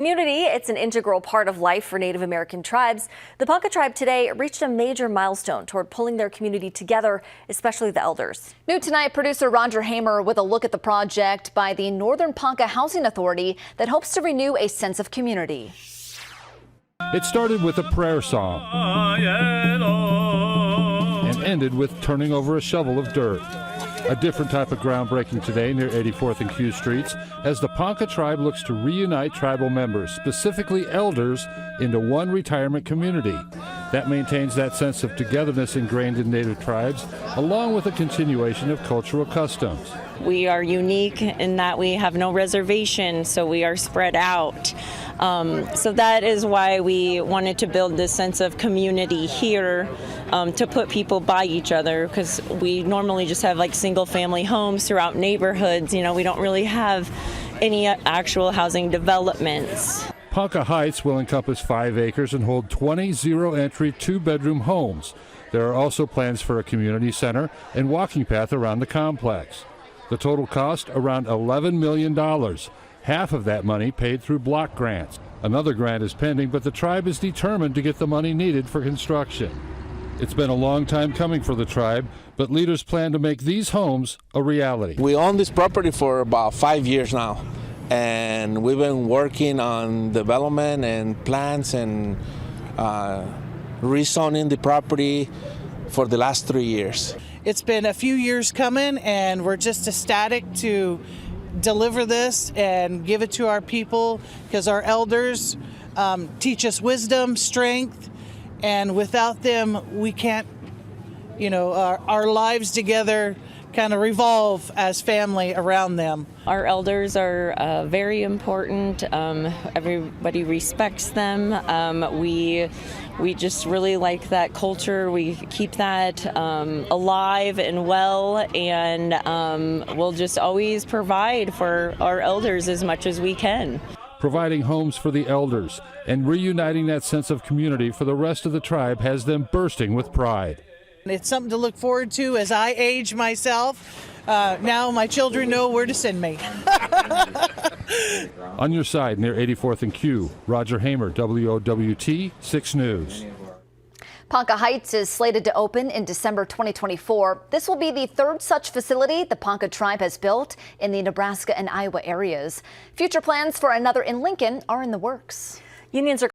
Community, it's an integral part of life for Native American tribes. The Ponca tribe today reached a major milestone toward pulling their community together, especially the elders. New tonight, producer Roger Hamer with a look at the project by the Northern Ponca Housing Authority that hopes to renew a sense of community. It started with a prayer song and ended with turning over a shovel of dirt. A different type of groundbreaking today near 84th and Q Streets as the Ponca tribe looks to reunite tribal members, specifically elders, into one retirement community. That maintains that sense of togetherness ingrained in Native tribes, along with a continuation of cultural customs. We are unique in that we have no reservation, so we are spread out. So that is why we wanted to build this sense of community here, to put people by each other, because we normally just have like single family homes throughout neighborhoods. You know, we don't really have any actual housing developments. Ponca Heights will encompass 5 acres and hold 20 zero-entry 2-bedroom homes. There are also plans for a community center and walking path around the complex. The total cost, around $11 million. Half of that money paid through block grants. Another grant is pending, but the tribe is determined to get the money needed for construction. It's been a long time coming for the tribe, but leaders plan to make these homes a reality. We own this property for about 5 years now, and we've been working on development and plans and rezoning the property for the last 3 years. It's been a few years coming, and we're just ecstatic to deliver this and give it to our people, because our elders teach us wisdom, strength, and without them we can't, our lives together kind of revolve as family around them. Our elders are very important. Everybody respects them. We just really like that culture. We keep that alive and well, and we'll just always provide for our elders as much as we can. Providing homes for the elders and reuniting that sense of community for the rest of the tribe has them bursting with pride. It's something to look forward to as I age myself. Now my children know where to send me. On your side near 84th and Q, Roger Hamer, WOWT 6 News. Ponca Heights is slated to open in December 2024. This will be the third such facility the Ponca tribe has built in the Nebraska and Iowa areas. Future plans for another in Lincoln are in the works. Unions are